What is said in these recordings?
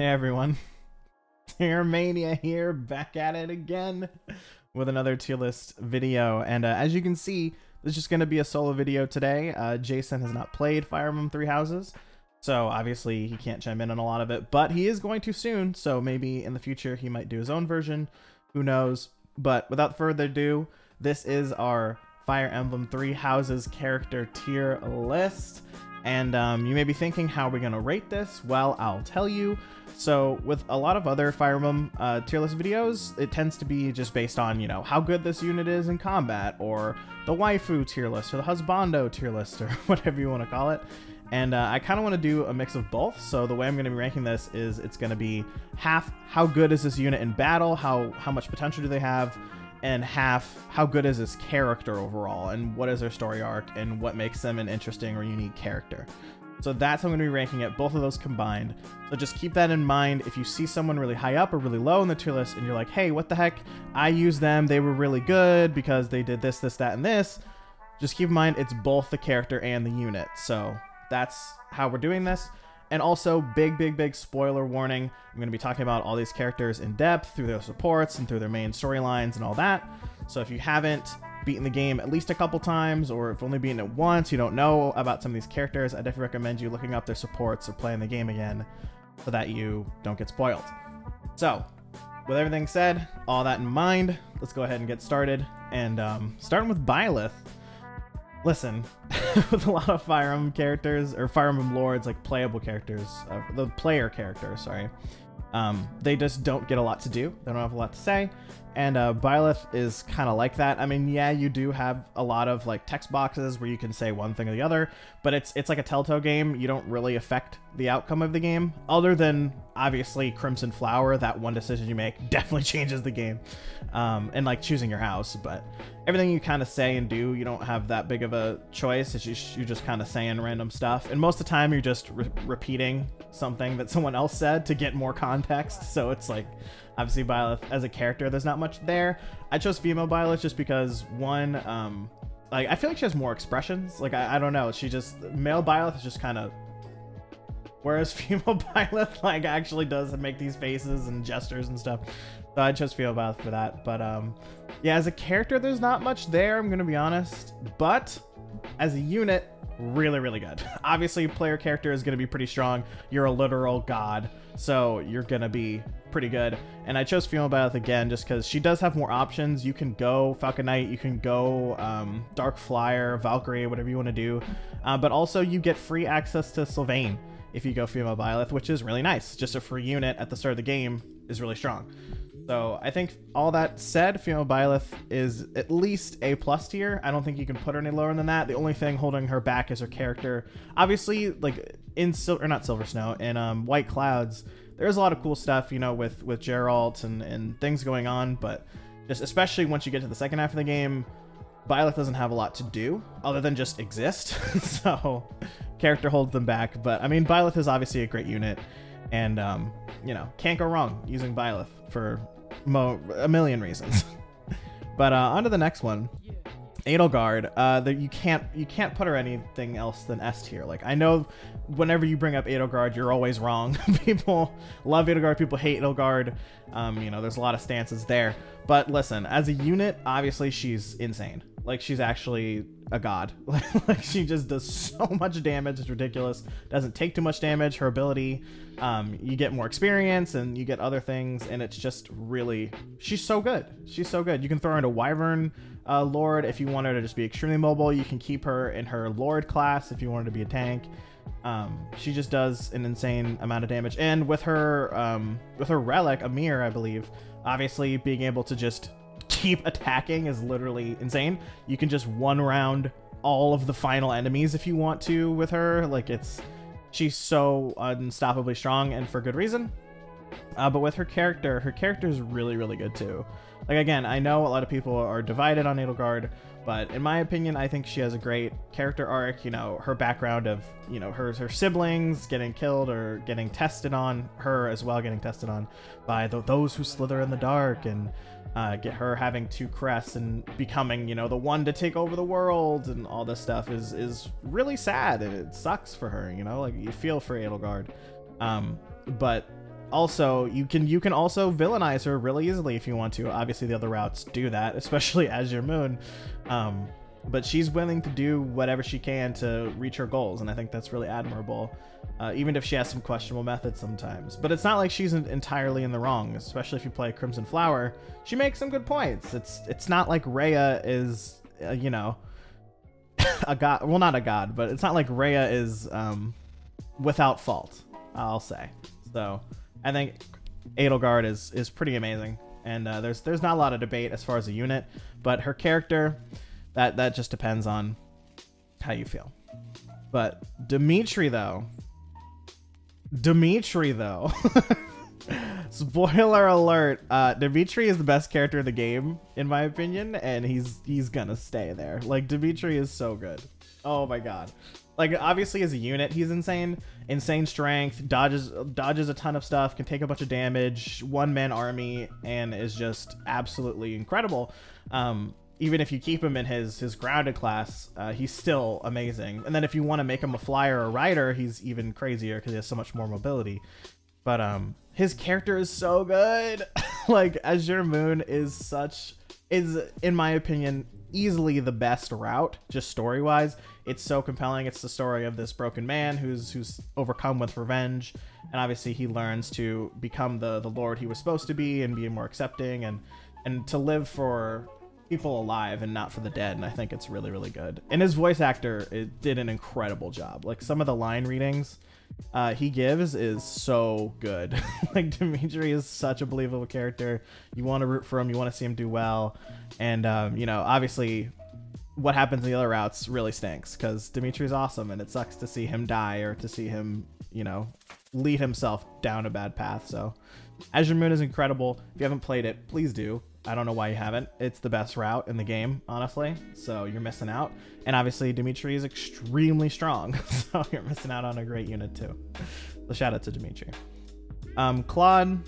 Hey everyone, Tier Mania here, back at it again with another tier list video. And as you can see, this is just going to be a solo video today. Jason has not played Fire Emblem Three Houses, so obviously he can't chime in on a lot of it, but he is going to soon, so maybe in the future he might do his own version, who knows. But without further ado, this is our Fire Emblem Three Houses character tier list. And you may be thinking, how are we going to rate this? Well, I'll tell you. So with a lot of other Fire Emblem tier list videos, it tends to be just based on, you know, how good this unit is in combat, or the waifu tier list, or the husbando tier list, or whatever you want to call it. And I kind of want to do a mix of both. So the way I'm going to be ranking this is it's going to be half how good is this unit in battle, how much potential do they have, and half how good is this character overall, and what is their story arc, and what makes them an interesting or unique character. So that's how I'm going to be ranking it, both of those combined. So just keep that in mind. If you see someone really high up or really low in the tier list and you're like, hey, what the heck, I used them, they were really good because they did this, this, that, and this, just keep in mind it's both the character and the unit. So that's how we're doing this. And also, big spoiler warning, I'm going to be talking about all these characters in depth through their supports and through their main storylines and all that. So if you haven't beaten the game at least a couple times, or if only beaten it once, you don't know about some of these characters, I definitely recommend you looking up their supports or playing the game again so that you don't get spoiled. So, with everything said, all that in mind, let's go ahead and get started. And starting with Byleth. Listen, with a lot of Fire Emblem characters, or Fire Emblem lords, like playable characters, the player characters, sorry, they just don't get a lot to do. They don't have a lot to say. And Byleth is kind of like that. I mean, yeah, you do have a lot of like text boxes where you can say one thing or the other, but it's like a Telltale game. You don't really affect the outcome of the game, other than obviously Crimson Flower. That one decision you make definitely changes the game, and like choosing your house. But everything you kind of say and do, you don't have that big of a choice. It's you're just kind of saying random stuff, and most of the time you're just repeating something that someone else said to get more context. So it's like, obviously Byleth as a character, there's not much there. I chose female Byleth just because, one, like I feel like she has more expressions. Like I don't know, she just, male Byleth is just kind of, whereas female Byleth like actually does make these faces and gestures and stuff. So I chose female Byleth for that. But yeah, as a character there's not much there, I'm gonna be honest, but as a unit, really good. Obviously player character is going to be pretty strong. You're a literal god, so you're going to be pretty good. And I chose female Byleth again just because she does have more options. You can go Falcon Knight, you can go Dark Flyer, Valkyrie, whatever you want to do, but also you get free access to Sylvain if you go female Byleth, which is really nice. Just a free unit at the start of the game is really strong. So I think all that said, female Byleth is at least A+ tier. I don't think you can put her any lower than that. The only thing holding her back is her character. Obviously, like in not Silver Snow, in White Clouds, there's a lot of cool stuff, you know, with Geralt and things going on, but just especially once you get to the second half of the game, Byleth doesn't have a lot to do other than just exist. So character holds them back. But I mean, Byleth is obviously a great unit, and you know, can't go wrong using Byleth for a million reasons. But on to the next one, Edelgard. You can't put her anything else than S tier. Like, I know whenever you bring up Edelgard, you're always wrong. People love Edelgard, people hate Edelgard. You know, there's a lot of stances there. But listen, as a unit, obviously she's insane. Like, she's actually a god. Like, she just does so much damage, it's ridiculous. Doesn't take too much damage. Her ability, you get more experience and you get other things, and it's just really, she's so good. She's so good. You can throw her into Wyvern Lord if you want her to just be extremely mobile. You can keep her in her Lord class if you want her to be a tank. She just does an insane amount of damage, and with her relic, Amir, I believe, obviously being able to just keep attacking is literally insane. You can just one round all of the final enemies if you want to with her. Like, she's so unstoppably strong, and for good reason. But with her character is really good too. Like, again, I know a lot of people are divided on Edelgard, but in my opinion, I think she has a great character arc. You know, her background of, you know, her siblings getting killed or getting tested on, her as well getting tested on by those who slither in the dark, and get her having two crests and becoming, you know, the one to take over the world, and all this stuff is really sad, and it sucks for her, you know, like, you feel for Edelgard. But also, you can also villainize her really easily if you want to. Obviously, the other routes do that, especially Azure Moon. But she's willing to do whatever she can to reach her goals, and I think that's really admirable, even if she has some questionable methods sometimes. But it's not like she's entirely in the wrong, especially if you play Crimson Flower. She makes some good points. It's not like Rhea is, you know, a god. Well, not a god, but it's not like Rhea is without fault, I'll say. So I think Edelgard is pretty amazing, and there's not a lot of debate as far as a unit, but her character, that just depends on how you feel. But Dimitri though, spoiler alert, Dimitri is the best character in the game in my opinion, and he's gonna stay there. Like, Dimitri is so good. Oh my god. Like, obviously as a unit he's insane strength, dodges a ton of stuff, can take a bunch of damage, one-man army, and is just absolutely incredible. Even if you keep him in his grounded class, he's still amazing. And then if you want to make him a flyer or a rider, he's even crazier because he has so much more mobility. But his character is so good. Like, Azure Moon is in my opinion easily the best route, just story-wise. It's so compelling. It's the story of this broken man who's overcome with revenge, and obviously he learns to become the lord he was supposed to be and be more accepting and to live for people alive and not for the dead. And I think it's really, really good. And his voice actor did an incredible job. Like, some of the line readings he gives is so good. Like, Dimitri is such a believable character. You want to root for him, you want to see him do well, and you know, obviously what happens in the other routes really stinks because Dimitri's awesome, and it sucks to see him die or to see him, you know, lead himself down a bad path. So Azure Moon is incredible. If you haven't played it, please do. I don't know why you haven't. It's the best route in the game, honestly, so you're missing out. And obviously Dimitri is extremely strong, so you're missing out on a great unit too. So shout out to Dimitri. Claude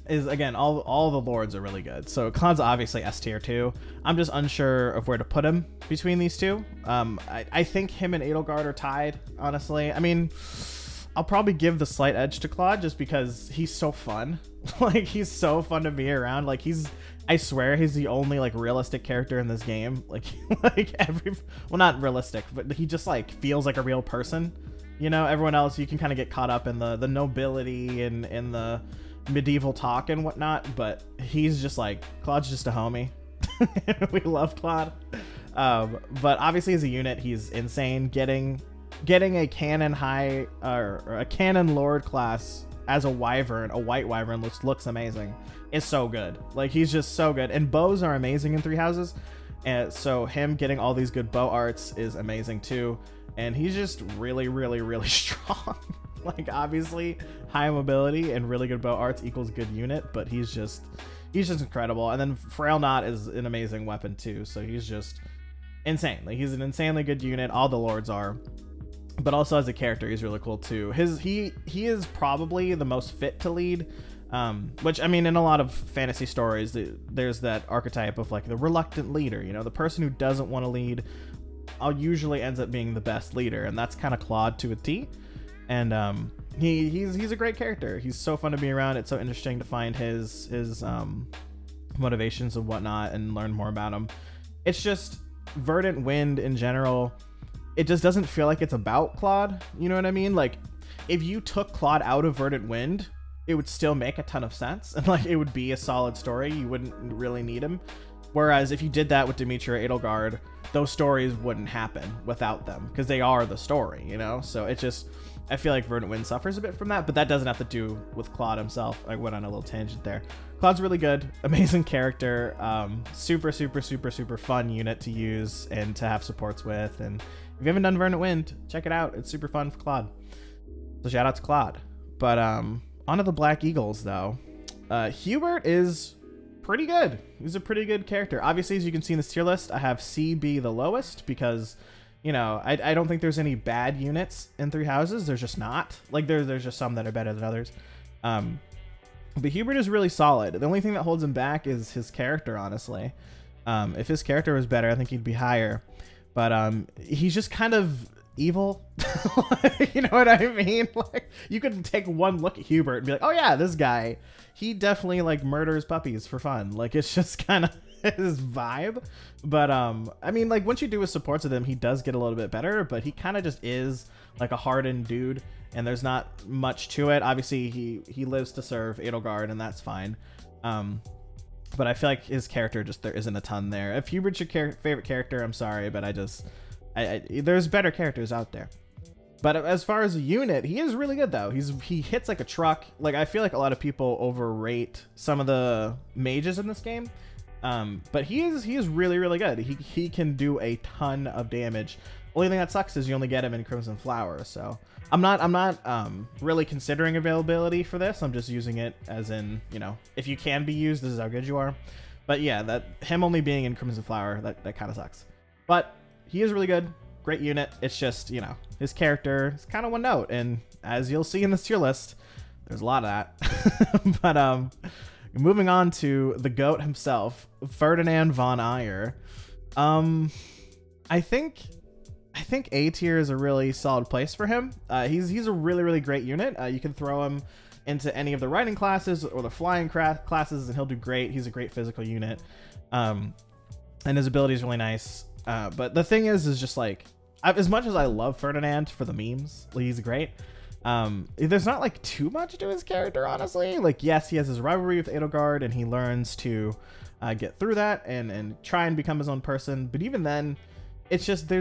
is, again, all the lords are really good. So Claude's obviously S tier too. I'm just unsure of where to put him between these two. I think him and Edelgard are tied, honestly. I mean, I'll probably give the slight edge to Claude just because he's so fun. Like, he's so fun to be around. Like, I swear he's the only, like, realistic character in this game. Like, well, not realistic, but he just, like, feels like a real person. You know, everyone else, you can kind of get caught up in the nobility and in the medieval talk and whatnot, but he's just, like, Claude's just a homie. We love Claude. But obviously as a unit, he's insane. Getting a canon high or a canon lord class as a wyvern, a white wyvern, looks amazing. It's so good. Like, he's just so good. And bows are amazing in Three Houses, and so him getting all these good bow arts is amazing too. And he's just really, really, really strong. Like, obviously high mobility and really good bow arts equals good unit, but he's just incredible. And then Frail Knot is an amazing weapon too, so he's just insane. Like, he's an insanely good unit. All the lords are. But also as a character, he's really cool too. He is probably the most fit to lead, which, I mean, in a lot of fantasy stories, there's that archetype of, like, the reluctant leader. You know, the person who doesn't want to lead usually ends up being the best leader, and that's kind of Claude to a T. And he's a great character. He's so fun to be around. It's so interesting to find his motivations and whatnot and learn more about him. It's just Verdant Wind in general. It just doesn't feel like it's about Claude. You know what I mean? Like, if you took Claude out of Verdant Wind, it would still make a ton of sense. And, like, it would be a solid story. You wouldn't really need him. Whereas if you did that with Dimitri or Edelgard, those stories wouldn't happen without them because they are the story, you know? So it just, I feel like Verdant Wind suffers a bit from that, but that doesn't have to do with Claude himself. I went on a little tangent there. Claude's really good, amazing character, super, super, super, super fun unit to use and to have supports with. And if you haven't done Verdant Wind, check it out. It's super fun for Claude. So shout out to Claude. But onto the Black Eagles though. Hubert is pretty good. He's a pretty good character. Obviously, as you can see in this tier list, I have CB the lowest because, you know, I don't think there's any bad units in Three Houses. There's just not. Like, there's just some that are better than others. But Hubert is really solid. The only thing that holds him back is his character, honestly. If his character was better, I think he'd be higher. But he's just kind of evil. You know what I mean? Like, you could take one look at Hubert and be like, oh yeah, this guy, he definitely like murders puppies for fun. Like, it's just kind of his vibe. But I mean, like, once you do his supports with him, he does get a little bit better, but he kind of just is like a hardened dude, and there's not much to it. Obviously he lives to serve Edelgard, and that's fine. But I feel like his character, just there isn't a ton there. If Hubert's your favorite character, I'm sorry, but there's better characters out there. But as far as a unit, he is really good though. He hits like a truck. Like, I feel like a lot of people overrate some of the mages in this game. But he is really, really good. He can do a ton of damage. Only thing that sucks is you only get him in Crimson Flower. So I'm not really considering availability for this. I'm just using it as in, you know, if you can be used, this is how good you are. But yeah, that him only being in Crimson Flower, that kind of sucks. But he is really good. Great unit. It's just, you know, his character is kind of one note, and as you'll see in this tier list, there's a lot of that. But moving on to the GOAT himself, Ferdinand von Aegir. I think A tier is a really solid place for him. He's a really, really great unit. You can throw him into any of the riding classes or the flying classes, and he'll do great. He's a great physical unit, and his ability is really nice. But the thing is just like, as much as I love Ferdinand for the memes, like, he's great. There's not like too much to his character, honestly. Like, yes, he has his rivalry with Edelgard, and he learns to get through that and try and become his own person. But even then, it's just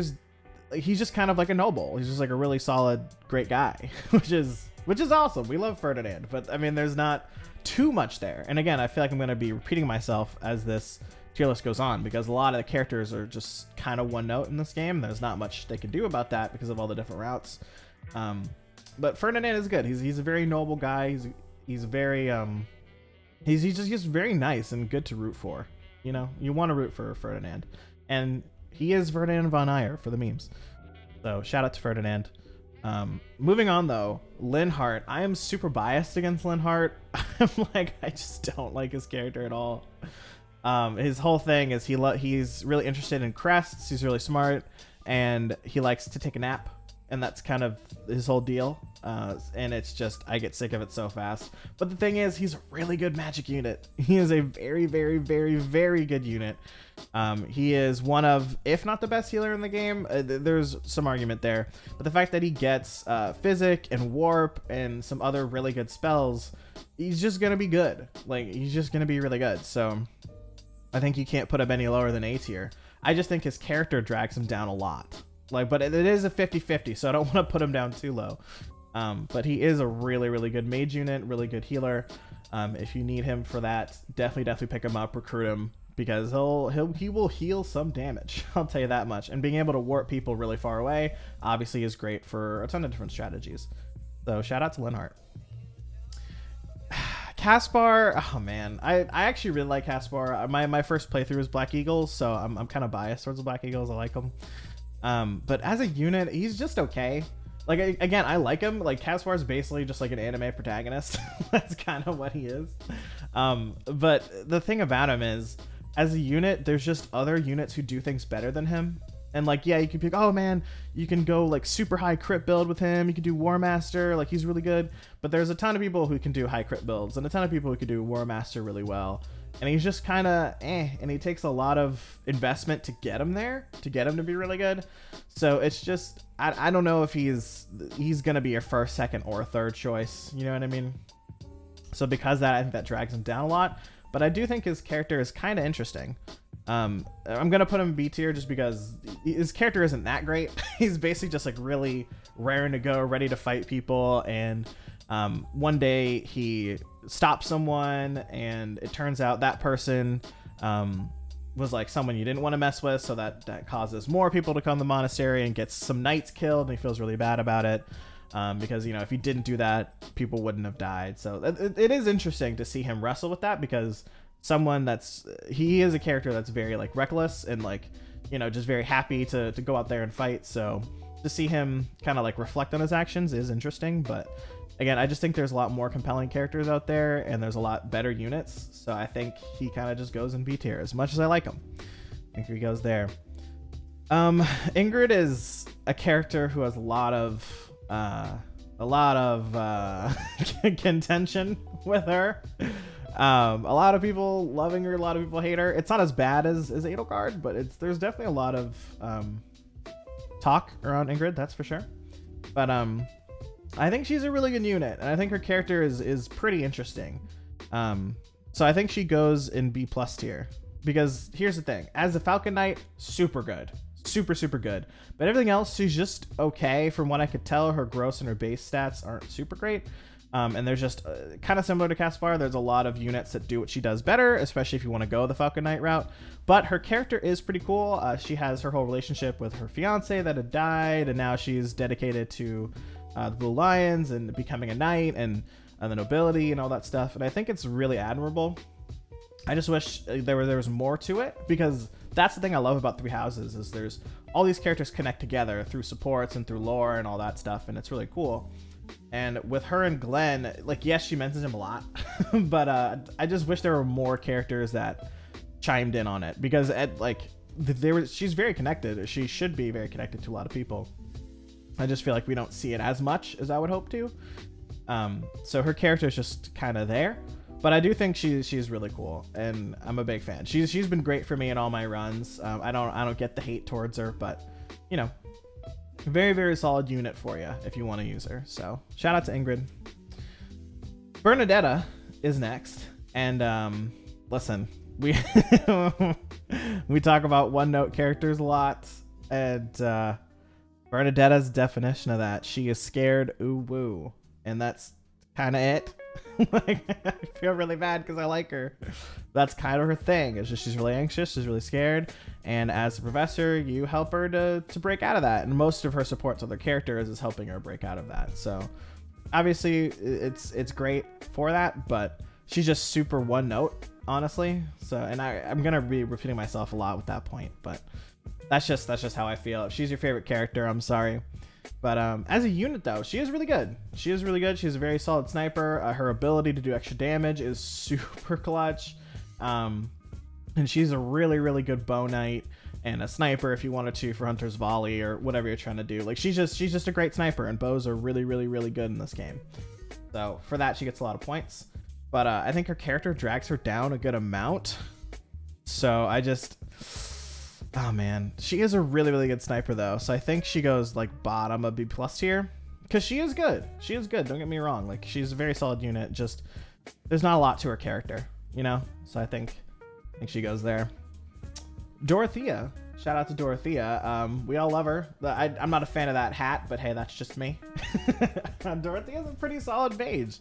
he's just kind of like a noble. He's just like a really solid, great guy, which is awesome. We love Ferdinand, but I mean, there's not too much there. And again, I feel like I'm going to be repeating myself as this tier list goes on, because a lot of the characters are just kind of one note in this game. There's not much they can do about that because of all the different routes. But Ferdinand is good. He's a very noble guy. He's very he's just very nice and good to root for. You know, you want to root for Ferdinand, and he is Ferdinand von Aegir for the memes. So shout out to Ferdinand. Moving on though, Linhart. I am super biased against Linhart. I'm like, I just don't like his character at all. His whole thing is he's really interested in crests. He's really smart, and he likes to take a nap, and that's kind of his whole deal. And it's just, I get sick of it so fast. But the thing is, he's a really good magic unit. He is a very, very, very, very good unit. He is one of, if not the best healer in the game. There's some argument there, but the fact that he gets Physic and Warp and some other really good spells, he's just gonna be good. Like, he's just gonna be really good. So I think you can't put him any lower than A tier. I just think his character drags him down a lot. Like, but it is a 50-50, so I don't want to put him down too low. But he is a really, really good mage unit, really good healer. If you need him for that, definitely pick him up, recruit him, because he will heal some damage. I'll tell you that much. And being able to warp people really far away, obviously, is great for a ton of different strategies. So shout out to Linhart. Caspar, oh man, I actually really like Caspar. My first playthrough was Black Eagles, so I'm kind of biased towards the Black Eagles. I like them. But as a unit, he's just okay. Like, again, I like him. Like, Caspar is basically just like an anime protagonist. That's kind of what he is. But the thing about him is, as a unit, there's just other units who do things better than him. And like, yeah, you can pick, oh man, you can go like super high crit build with him. You can do War Master, like, he's really good. But there's a ton of people who can do high crit builds, and a ton of people who can do War Master really well. And he's just kind of and he takes a lot of investment to get him there, to get him to be really good. So it's just, I don't know if he's gonna be your first, second, or third choice. You know what I mean? So because of that, I think that drags him down a lot. But I do think his character is kind of interesting. I'm gonna put him in B tier just because his character isn't that great. He's basically just like really raring to go, ready to fight people, and one day he stops someone, and it turns out that person was like someone you didn't want to mess with, so that causes more people to come to the monastery, and gets some knights killed, and he feels really bad about it, because, you know, if he didn't do that, people wouldn't have died. So it is interesting to see him wrestle with that, because he is a character that's very like reckless and like, you know, just very happy to go out there and fight. So to see him kind of like reflect on his actions is interesting. But again, I just think there's a lot more compelling characters out there, and there's a lot better units. So I think he kind of just goes in B tier, as much as I like him. I think he goes there. Ingrid is a character who has a lot of contention with her. A lot of people loving her, a lot of people hate her. It's not as bad as Edelgard, but there's definitely a lot of talk around Ingrid, that's for sure. But I think she's a really good unit, and I think her character is pretty interesting. So I think she goes in B+ tier, because here's the thing: as a Falcon Knight, super good, super good. But everything else, she's just okay. From what I could tell, her gross and her base stats aren't super great. And there's just kind of similar to Caspar. There's a lot of units that do what she does better, especially if you want to go the Falcon Knight route. But her character is pretty cool. She has her whole relationship with her fiance that had died, and now she's dedicated to the Blue Lions and becoming a knight and the nobility and all that stuff. And I think it's really admirable. I just wish there was more to it, because that's the thing I love about Three Houses is there's all these characters connect together through supports and through lore and all that stuff, and it's really cool. And with her and Glenn, like, yes, she mentions him a lot, but I just wish there were more characters that chimed in on it, because she's very connected. She should be very connected to a lot of people. I just feel like we don't see it as much as I would hope to. So her character is just kind of there, but I do think she's really cool, and I'm a big fan. She's been great for me in all my runs. I don't get the hate towards her, but you know, very solid unit for you if you want to use her. So shout out to Ingrid. Bernadetta is next, and listen, we we talk about one note characters a lot, and Bernadetta's definition of that: she is scared, ooh woo, and that's kind of it. Like, I feel really bad because I like her. That's kind of her thing. It's just she's really anxious, she's really scared, and as a professor, you help her to break out of that. And most of her support to other characters is helping her break out of that. So obviously, it's great for that, but she's just super one note, honestly. So, and I'm gonna be repeating myself a lot with that point, but that's just how I feel. If she's your favorite character, I'm sorry. But as a unit, though, she is really good. She is really good. She's a very solid sniper. Her ability to do extra damage is super clutch. And she's a really good bow knight and a sniper if you wanted to for Hunter's Volley or whatever you're trying to do. Like, she's just a great sniper, and bows are really good in this game. So for that, she gets a lot of points. But I think her character drags her down a good amount. So I just... Oh man, she is a really good sniper though, so I think she goes like bottom of B+ tier, because she is good. She is good, don't get me wrong. Like, she's a very solid unit, just there's not a lot to her character, you know? So I think she goes there. Dorothea, shout out to Dorothea. We all love her. I'm not a fan of that hat, but hey, that's just me. Dorothea's a pretty solid mage.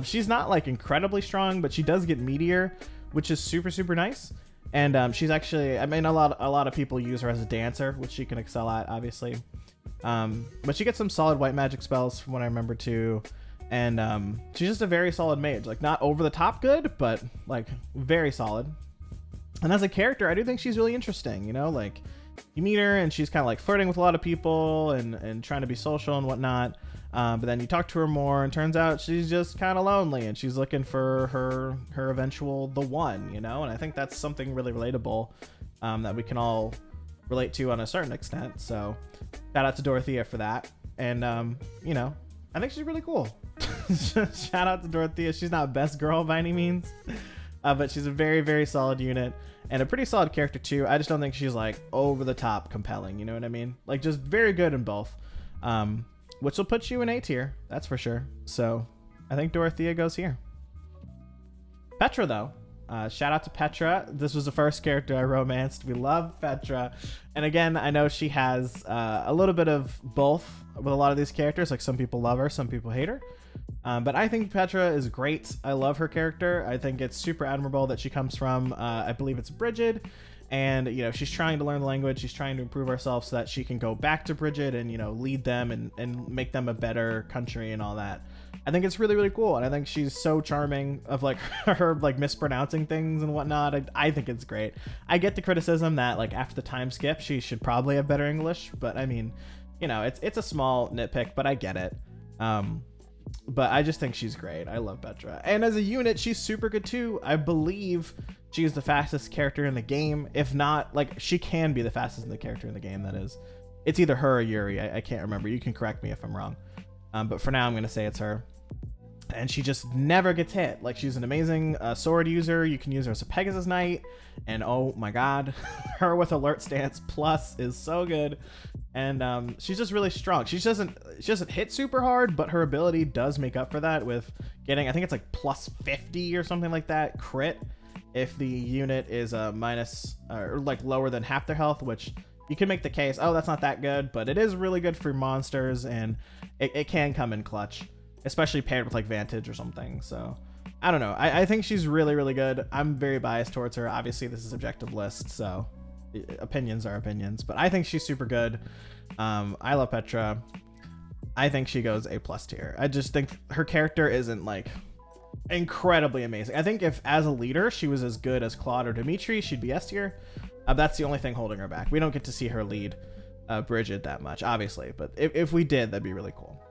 She's not like incredibly strong, but she does get meteor, which is super nice. And she's actually, I mean, a lot of people use her as a dancer, which she can excel at, obviously. But she gets some solid white magic spells from what I remember too. And she's just a very solid mage. Like, not over the top good, but like very solid. And as a character, I do think she's really interesting, you know? Like, you meet her and she's kind of like flirting with a lot of people and trying to be social and whatnot. But then you talk to her more, and turns out she's just kind of lonely, and she's looking for her eventual the one, you know? And I think that's something really relatable that we can all relate to on a certain extent. So shout out to Dorothea for that. And, you know, I think she's really cool. Shout out to Dorothea. She's not best girl by any means, but she's a very solid unit and a pretty solid character too. I just don't think she's like over the top compelling, you know what I mean? Like, just very good in both. Which will put you in A tier, that's for sure. So I think Dorothea goes here. Petra, though. Shout out to Petra. This was the first character I romanced. We love Petra. And again, I know she has a little bit of both with a lot of these characters. Like, some people love her, some people hate her. But I think Petra is great. I love her character. I think it's super admirable that she comes from, I believe it's Brigid. And, you know, she's trying to learn the language. She's trying to improve herself so that she can go back to Brigid and, you know, lead them and make them a better country and all that. I think it's really cool. And I think she's so charming of, like, her, like, mispronouncing things and whatnot. I think it's great. I get the criticism that, like, after the time skip, she should probably have better English. But, I mean, you know, it's a small nitpick, but I get it. But I just think she's great. I love Petra. And as a unit, she's super good too. I believe she is the fastest character in the game. If not, like, she can be the fastest in the character in the game, that is. It's either her or Yuri. I can't remember. You can correct me if I'm wrong. But for now, I'm going to say it's her. And she just never gets hit. Like, she's an amazing sword user. You can use her as a Pegasus Knight. And oh my god, her with Alert Stance Plus is so good. And she's just really strong. She doesn't hit super hard, but her ability does make up for that with getting, I think it's like plus 50 or something like that, crit. If the unit is minus or like lower than half their health, which you can make the case, oh, that's not that good, but it is really good for monsters, and it can come in clutch, especially paired with like Vantage or something. So I don't know. I think she's really, really good. I'm very biased towards her. Obviously, this is objective list, so opinions are opinions, but I think she's super good. I love Petra. I think she goes A+ tier. I just think her character isn't like incredibly amazing. I think if as a leader she was as good as Claude or Dimitri, she'd be S tier. That's the only thing holding her back. We don't get to see her lead Bridget that much, obviously, but if we did, that'd be really cool.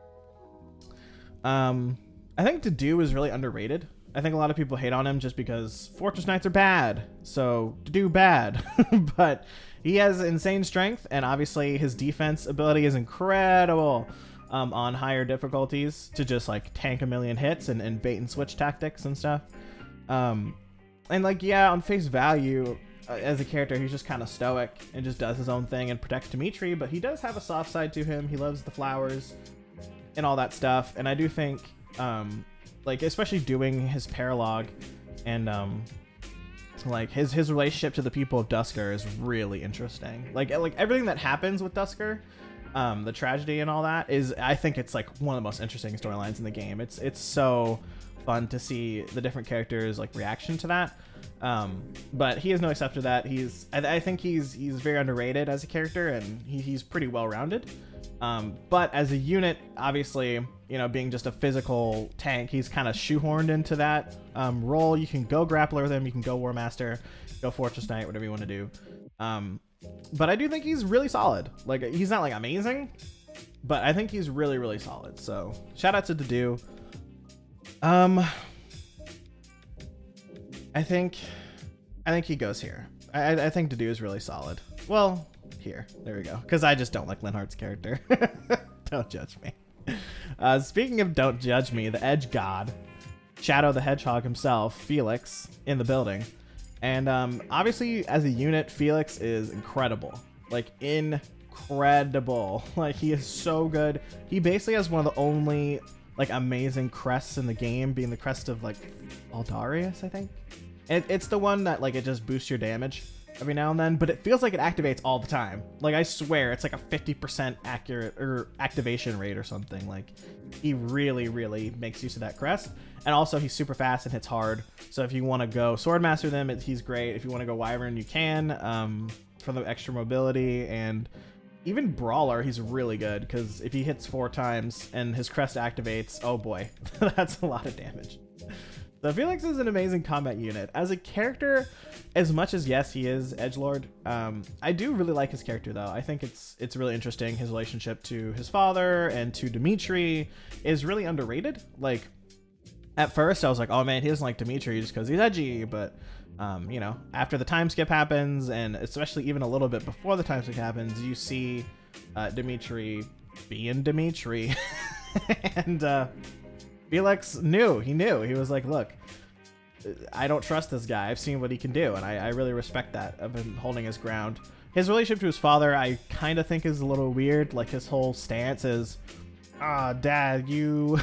I think Dedue is really underrated. I think a lot of people hate on him just because Fortress Knights are bad, so Dedue bad. But he has insane strength, and obviously his defense ability is incredible on higher difficulties to just like tank a million hits and bait and switch tactics and stuff. And like, yeah, on face value, as a character, he's just kind of stoic and just does his own thing and protects Dimitri, but he does have a soft side to him. He loves the flowers and all that stuff. And I do think, like, especially doing his paralogue and like his relationship to the people of Duscur is really interesting. Like everything that happens with Duscur, the tragedy and all that, is, I think it's like one of the most interesting storylines in the game. It's so fun to see the different characters like reaction to that. But he is no exception to that. I think he's very underrated as a character, and he's pretty well-rounded. But as a unit, obviously, you know, being just a physical tank, he's kind of shoehorned into that role. You can go grappler with him, you can go War Master, go Fortress Knight, whatever you want to do. But I do think he's really solid. Like, he's not like amazing, but I think he's really, really solid. So shout out to Dedue. I think he goes here. I think Dedue is really solid. Well, here, there we go. Because I just don't like Linhart's character. Don't judge me. Speaking of don't judge me, the Edge God, Shadow the Hedgehog himself, Felix, in the building. And obviously, as a unit, Felix is incredible. Like, incredible. Like, he is so good. He basically has one of the only like amazing crests in the game, being the crest of like Aldarius, I think. And it's the one that like it just boosts your damage every now and then, but it feels like it activates all the time. Like, I swear it's like a 50% accurate or activation rate or something. Like, he really, really makes use of that crest. And also he's super fast and hits hard. So if you want to go Swordmaster them, he's great. If you want to go Wyvern, you can, for the extra mobility. And even Brawler, he's really good, because if he hits 4 times and his crest activates, oh boy, that's a lot of damage. So Felix is an amazing combat unit. As a character, as much as, yes, he is edgelord, I do really like his character, though. I think it's really interesting. His relationship to his father and to Dimitri is really underrated. Like, at first, I was like, oh man, he doesn't like Dimitri just because he's edgy, but you know, after the time skip happens, and especially even a little bit before the time skip happens, you see Dimitri being Dimitri. And Felix knew. He was like, look, I don't trust this guy. I've seen what he can do, and I really respect that of him holding his ground. His relationship to his father, I kind of think is a little weird. Like, his whole stance is, Dad, you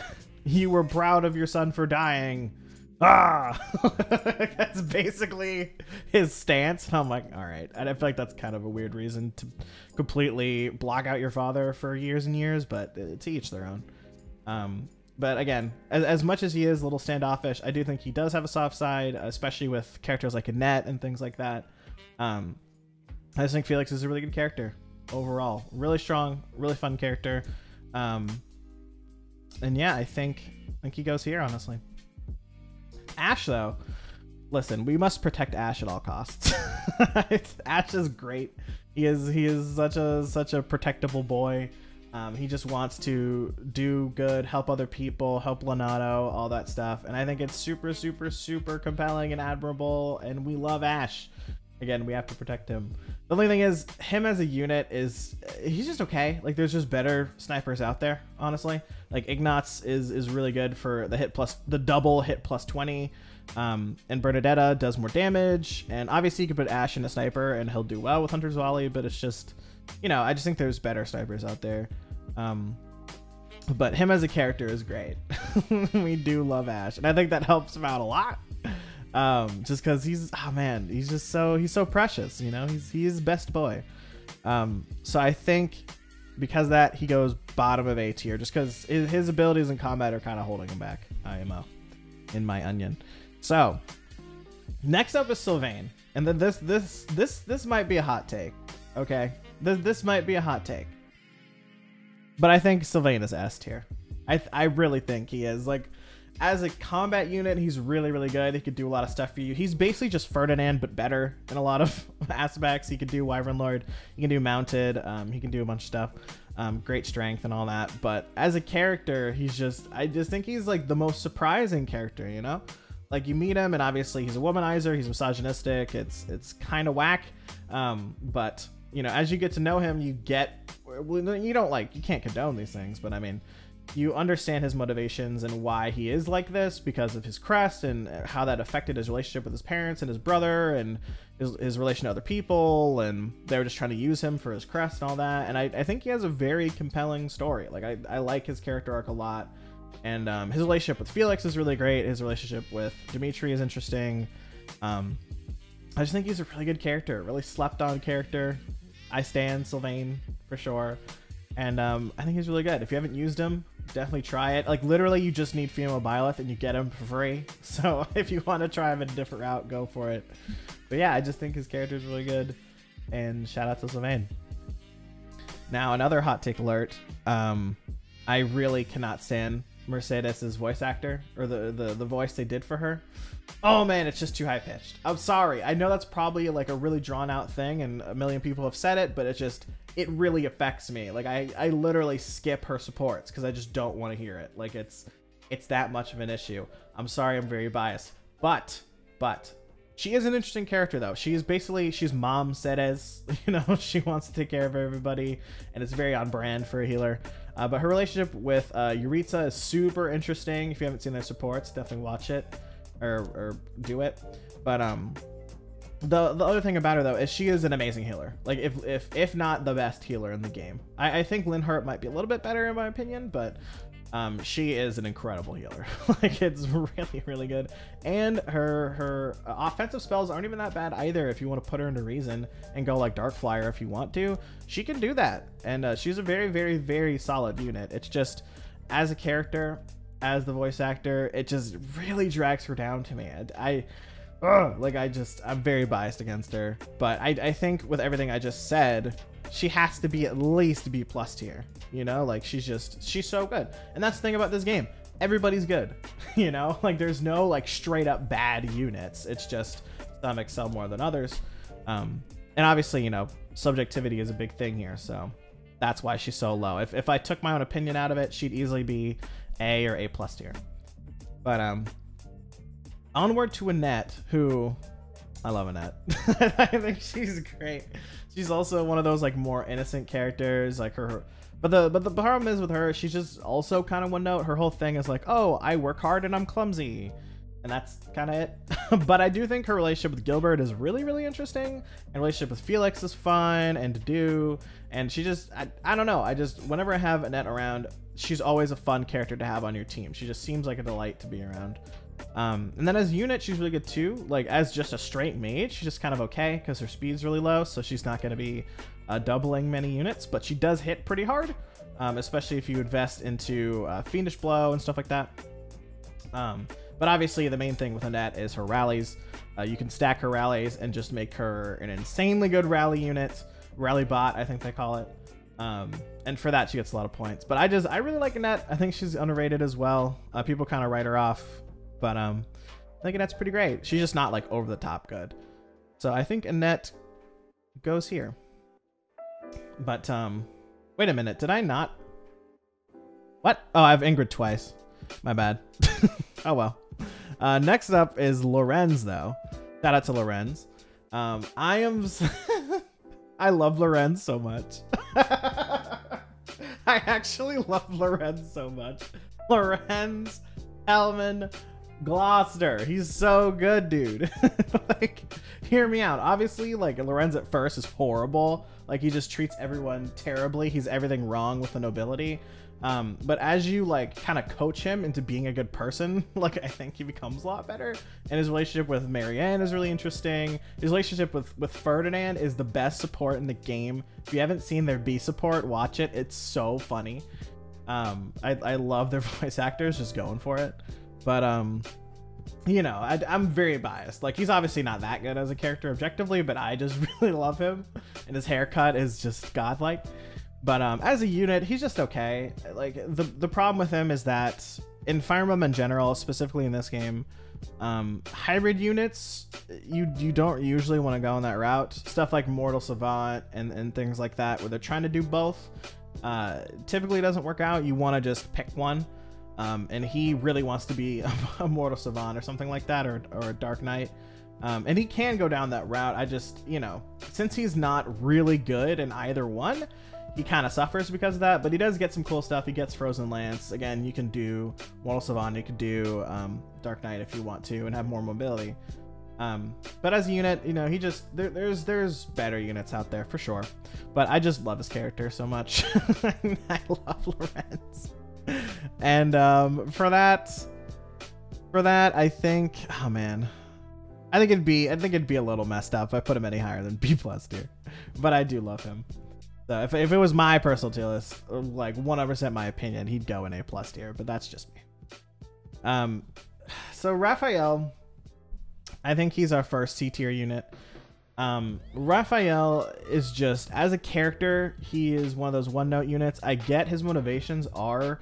were proud of your son for dying. That's basically his stance. And I'm like, all right. And I feel like that's kind of a weird reason to completely block out your father for years and years, but to each their own. But again, as much as he is a little standoffish, I do think he does have a soft side, especially with characters like Annette and things like that. I just think Felix is a really good character overall. Really strong, really fun character. And yeah, I think he goes here, honestly. Ashe, though, listen, we must protect Ashe at all costs. Ashe is great. He is such a protectable boy. He just wants to do good, help other people, help Lonato, all that stuff. And I think it's super, super, super compelling and admirable. And we love Ashe. Again, we have to protect him. The only thing is, him as a unit he's just okay. Like, there's just better snipers out there, honestly. Like, Ignatz is really good for the double hit plus 20. And Bernadetta does more damage. And obviously, you could put Ashe in a sniper and he'll do well with Hunter's Volley, but it's just, you know, I just think there's better snipers out there. But him as a character is great. We do love Ashe, and I think that helps him out a lot. Just because he's so precious, you know. He's best boy. So I think because of that, he goes bottom of A tier, just because his abilities in combat are kind of holding him back. IMO in my onion. So next up is Sylvain, and then this might be a hot take. Okay, this might be a hot take. But I think Sylvain is S tier. I really think he is. Like, as a combat unit, he's really, really good. He could do a lot of stuff for you. He's basically just Ferdinand, but better in a lot of aspects. He could do Wyvern Lord. He can do Mounted. He can do a bunch of stuff. Great strength and all that. But as a character, I just think he's like the most surprising character, you know? Like, you meet him, and obviously he's a womanizer. He's misogynistic. It's kind of whack. But, you know, as you get to know him, you can't condone these things, but I mean, you understand his motivations and why he is like this because of his crest and how that affected his relationship with his parents and his brother and his relation to other people, and they were just trying to use him for his crest and all that. And I think he has a very compelling story. Like, I like his character arc a lot, and his relationship with Felix is really great. His relationship with Dimitri is interesting. I just think he's a really good character, really slept on character. I stand Sylvain for sure, and I think he's really good. If you haven't used him, definitely try it. Like, literally, you just need female Byleth and you get him for free. So if you want to try him in a different route, go for it. But yeah, I just think his character is really good, and shout out to Sylvain. Now, another hot take alert. I really cannot stand Mercedes's voice actor, or the voice they did for her. Oh man, it's just too high pitched. I'm sorry. I know that's probably like a really drawn out thing and a million people have said it, but it really affects me. Like, I literally skip her supports because I just don't want to hear it. Like, it's that much of an issue. I'm sorry, I'm very biased. But she is an interesting character though. She's mom Seteth, you know, she wants to take care of everybody, and it's very on brand for a healer. But her relationship with Yuritsa is super interesting. If you haven't seen their supports, definitely watch it or do it. But the other thing about her though is she is an amazing healer. Like, if not the best healer in the game. I think Linhart might be a little bit better in my opinion, but she is an incredible healer. Like, it's really, really good. And her offensive spells aren't even that bad either. If you want to put her into reason and go like Dark Flyer if you want to, she can do that. And she's a very, very, very solid unit. It's just, as a character, as the voice actor, it just really drags her down to me. I'm very biased against her, but I think with everything I just said, she has to be at least B+ tier, you know? Like, she's so good. And that's the thing about this game. Everybody's good, you know? Like, there's no like straight up bad units. It's just some excel more than others. And obviously, you know, subjectivity is a big thing here, so that's why she's so low. If I took my own opinion out of it, she'd easily be A or A+ tier. But onward to Annette, who I love Annette. I think she's great. She's also one of those like more innocent characters, like her. But the problem is with her, she's just also kind of one note. Her whole thing is like, oh, I work hard and I'm clumsy, and that's kind of it. But I do think her relationship with Gilbert is really, really interesting, and relationship with Felix is fun, and Dedue, and she just, I don't know. Whenever I have Annette around, she's always a fun character to have on your team. She just seems like a delight to be around. And then as a unit, she's really good too. Like, as just a straight mage, she's just kind of okay because her speed's really low, so she's not going to be doubling many units, but she does hit pretty hard, especially if you invest into Fiendish Blow and stuff like that. But obviously the main thing with Annette is her rallies. You can stack her rallies and just make her an insanely good rally unit. Rally bot, I think they call it. And for that, she gets a lot of points. But I really like Annette. I think she's underrated as well. People kind of write her off, but I think Annette's pretty great. She's just not like over the top good. So I think Annette goes here. But wait a minute, did I not What? Oh, I have Ingrid twice. My bad. Oh, well. Next up is Lorenz, though. Shout out to Lorenz. I love Lorenz so much. I actually love Lorenz so much. Lorenz Hellman Gloucester. He's so good, dude. Like, hear me out. Obviously, like, Lorenz at first is horrible. Like, he just treats everyone terribly. He's everything wrong with the nobility. But as you, like, kind of coach him into being a good person, like, I think he becomes a lot better. And his relationship with Marianne is really interesting. His relationship with Ferdinand is the best support in the game. If you haven't seen their B support, watch it. It's so funny. I love their voice actors just going for it. But, you know, I'm very biased. Like, he's obviously not that good as a character objectively, but I just really love him. And his haircut is just godlike. But as a unit, he's just okay. Like, the problem with him is that in Fire Emblem in general, specifically in this game, hybrid units, you don't usually want to go on that route. Stuff like Mortal Savant and things like that, where they're trying to do both, typically doesn't work out. You want to just pick one. And he really wants to be a Mortal Savant or something like that, or a Dark Knight. And he can go down that route. I just, you know, since he's not really good in either one, he kind of suffers because of that, but he does get some cool stuff. He gets Frozen Lance. Again, you can do Mortal Savant, you could do Dark Knight if you want to, and have more mobility. But as a unit, you know, he just, there's better units out there for sure. But I just love his character so much. I love Lorenz. And for that, I think, oh man, I think it'd be a little messed up if I put him any higher than B+ tier. But I do love him. So if it was my personal tier list, like 100% my opinion, he'd go in A+ tier, but that's just me. So Raphael, I think he's our first C tier unit. Raphael is just, as a character, he is one of those one-note units. I get his motivations are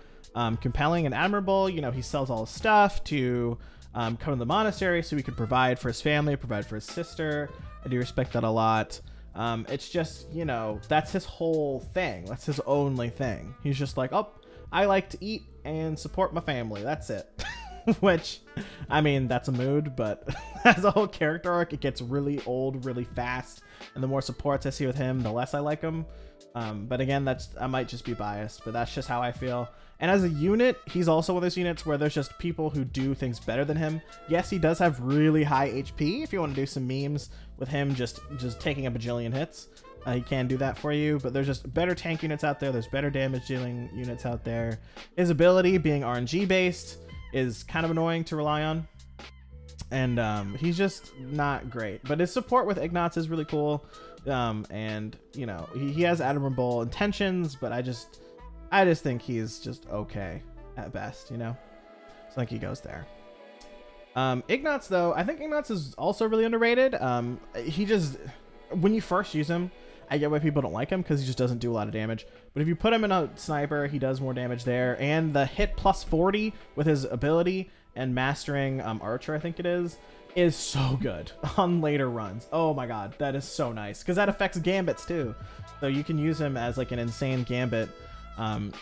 compelling and admirable. You know, he sells all his stuff to come to the monastery so he could provide for his family, provide for his sister. I do respect that a lot. It's just, you know, that's his whole thing. That's his only thing. He's just like, oh, I like to eat and support my family. That's it. Which, I mean, that's a mood, but as a whole character arc, it gets really old really fast. And the more supports I see with him, the less I like him. But again, I might just be biased, but that's just how I feel. And as a unit, he's also one of those units where there's just people who do things better than him. Yes, he does have really high HP. If you want to do some memes with him just taking a bajillion hits, he can do that for you. But there's just better tank units out there. There's better damage dealing units out there. His ability, being RNG based, is kind of annoying to rely on. And he's just not great. But his support with Ignatz is really cool. And, you know, he has admirable intentions, but I just think he's just okay at best, you know? So I think he goes there. Ignatz, though, I think Ignatz is also really underrated. He just, when you first use him, I get why people don't like him because he just doesn't do a lot of damage. But if you put him in a sniper, he does more damage there. And the hit plus 40 with his ability and mastering Archer, I think it is so good on later runs. Oh my god, that is so nice. Because that affects Gambits too. So you can use him as like an insane Gambit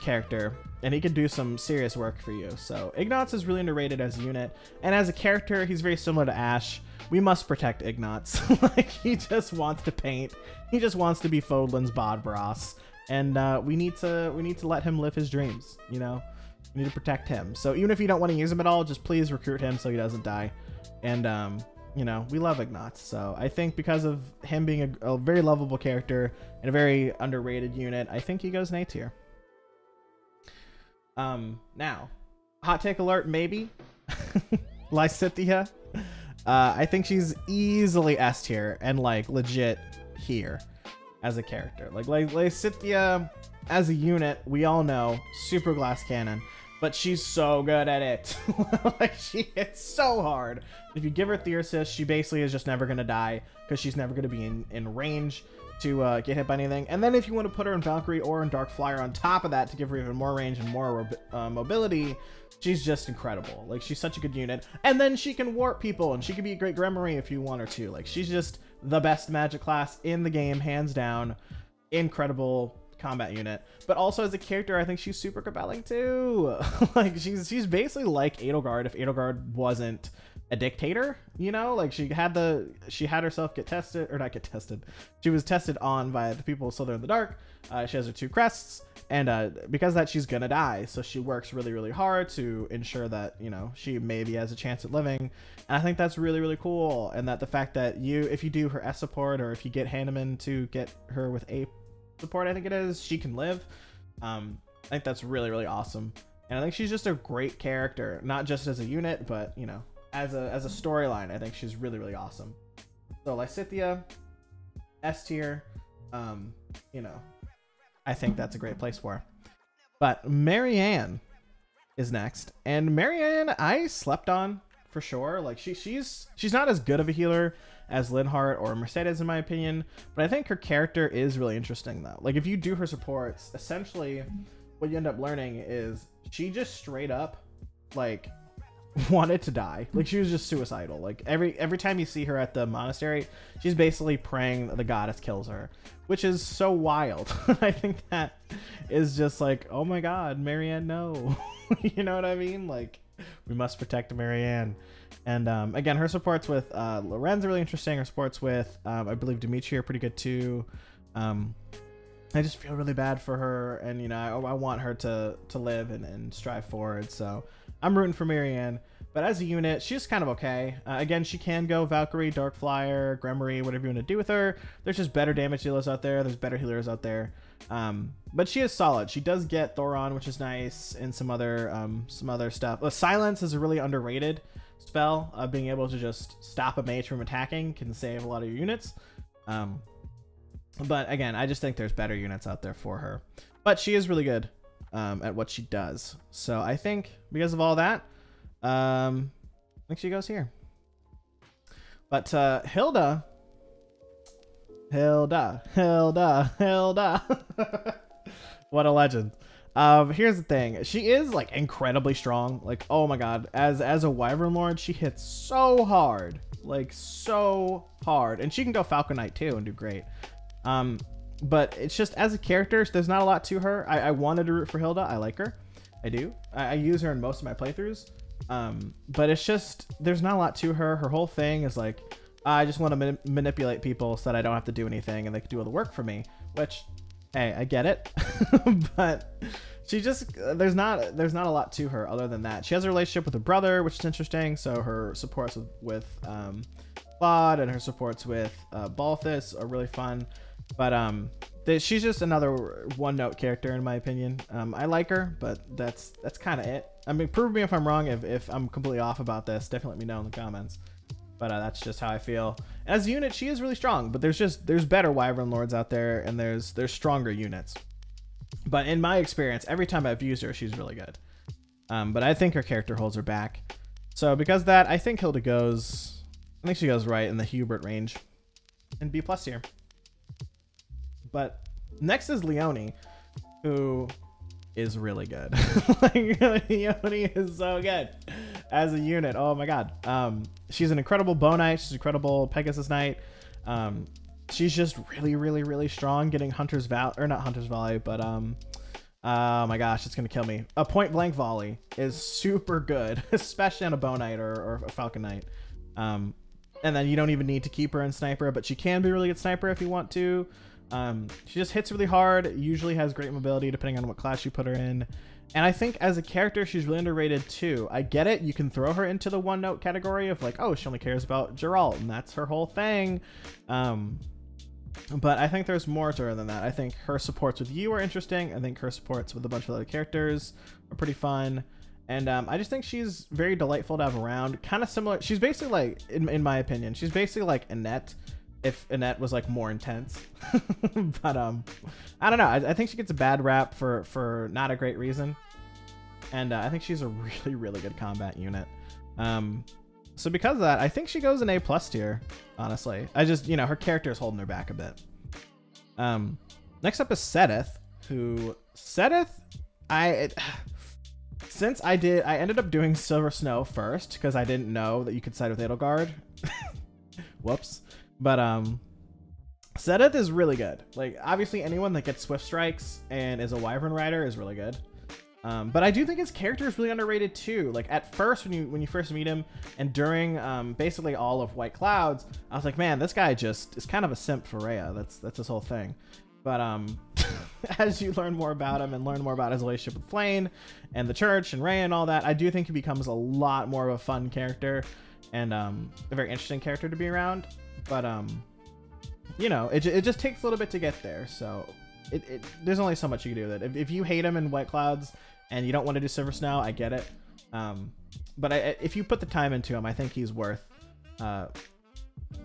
character, and he can do some serious work for you. So Ignatz is really underrated as a unit, and as a character he's very similar to Ashe. We must protect Ignatz. Like, he just wants to paint, he just wants to be Fodlan's Bodbros, and we need to let him live his dreams, you know? We need to protect him. So even if you don't want to use him at all, just please recruit him so he doesn't die. And you know, we love Ignatz. So I think because of him being a very lovable character and a very underrated unit, I think he goes in A tier. Now, hot take alert, maybe. Lysithea. I think she's easily S tier and like legit here as a character. Like Lysithea as a unit, we all know, super glass cannon, but she's so good at it. Like, she hits so hard. If you give her Theosis, she basically is just never gonna die because she's never gonna be in range to get hit by anything. And then if you want to put her in Valkyrie or in Dark Flyer on top of that to give her even more range and more mobility, she's just incredible. Like, she's such a good unit. And then she can warp people, and she can be a great Gremory if you want her to. Like, she's just the best magic class in the game, hands down. Incredible combat unit, but also as a character, I think she's super compelling too. Like she's basically like Edelgard if Edelgard wasn't a dictator, you know, like she had herself get tested, or not get tested. She was tested on by the people still there in the dark. She has her 2 crests, and because of that, she's gonna die. So she works really, really hard to ensure that, you know, she maybe has a chance at living. And I think that's really, really cool. And that the fact that if you do her S support, or if you get Hanneman to get her with A support, I think it is, she can live. I think that's really, really awesome. And I think she's just a great character, not just as a unit, but, you know, as a storyline. I think she's really, really awesome. So Lysithea, S tier, you know, I think that's a great place for her. But Marianne is next, and Marianne I slept on for sure. Like she's not as good of a healer as Linhart or Mercedes in my opinion, but I think her character is really interesting though. Like if you do her supports, essentially what you end up learning is she just straight up like wanted to die. Like she was just suicidal. Like every time you see her at the monastery, she's basically praying that the goddess kills her, which is so wild. I think that is just like, oh my god, Marianne, no. You know what I mean? Like we must protect Marianne. And again, her supports with Lorenz are really interesting. Her supports with I believe Dimitri are pretty good too. I just feel really bad for her, and you know, I want her to live and strive forward. So I'm rooting for Marianne, but as a unit, she's kind of okay. Again, she can go Valkyrie, Dark Flyer, Gremory, whatever you want to do with her. There's just better damage dealers out there. There's better healers out there. But she is solid. She does get Thoron, which is nice, and some other stuff. Silence is a really underrated spell. Being able to just stop a mage from attacking can save a lot of your units. But again, I just think there's better units out there for her. But she is really good at what she does. So I think because of all that, I think she goes here. But Hilda. What a legend. Here's the thing. She is like incredibly strong. Like, oh my god. As a Wyvern Lord, she hits so hard. Like so hard. And she can go Falcon Knight too and do great. But it's just as a character, there's not a lot to her. I wanted to root for Hilda. I like her. I do. I use her in most of my playthroughs. But it's just, there's not a lot to her. Her whole thing is like, I just want to manipulate people so that I don't have to do anything and they can do all the work for me, which, hey, I get it. But she just, there's not a lot to her other than that. She has a relationship with her brother, which is interesting. So her supports with Claude and her supports with Byleth are really fun. But she's just another one-note character in my opinion. I like her, but that's kind of it. I mean, prove me if I'm wrong. If I'm completely off about this, definitely let me know in the comments. But that's just how I feel. As a unit, she is really strong, but there's better Wyvern Lords out there, and there's stronger units. But in my experience, every time I've used her, she's really good. But I think her character holds her back. So because of that, I think Hilda goes. I think she goes right in the Hubert range, and B+ here. But next is Leonie, who is really good. Like, Leonie is so good as a unit. Oh my god. She's an incredible Bow Knight. She's an incredible Pegasus Knight. She's just really, really, really strong. Getting Hunter's Volley, or not Hunter's Volley, but oh my gosh, it's gonna kill me. A point blank volley is super good, especially on a Bow Knight or a Falcon Knight. And then you don't even need to keep her in Sniper, but she can be a really good Sniper if you want to. She just hits really hard, usually has great mobility depending on what class you put her in. And I think as a character, she's really underrated too. I get it, you can throw her into the one-note category of like, oh, she only cares about Geralt, and that's her whole thing. But I think there's more to her than that. I think her supports with you are interesting. I think her supports with a bunch of other characters are pretty fun. And I just think she's very delightful to have around. Kind of similar. She's basically like, in my opinion, she's basically like Annette, if Annette was like more intense. But I don't know. I think she gets a bad rap for not a great reason. And I think she's a really, really good combat unit. So because of that, I think she goes in A+ tier, honestly. I just, you know, her character is holding her back a bit. Next up is Seteth, who... Seteth, since I ended up doing Silver Snow first, because I didn't know that you could side with Edelgard. Whoops. But Seteth is really good. Like, obviously anyone that gets Swift Strikes and is a Wyvern Rider is really good. But I do think his character is really underrated too. Like, at first, when you first meet him, and during basically all of White Clouds, I was like, man, this guy just is kind of a simp for Rhea. That's his whole thing. But as you learn more about him and learn more about his relationship with Flayn and the church and Rhea and all that, I do think he becomes a lot more of a fun character and a very interesting character to be around. But you know, it just takes a little bit to get there. So there's only so much you can do with it. If you hate him in White Clouds and you don't want to do Silver Snow, I get it. But if you put the time into him, I think he's worth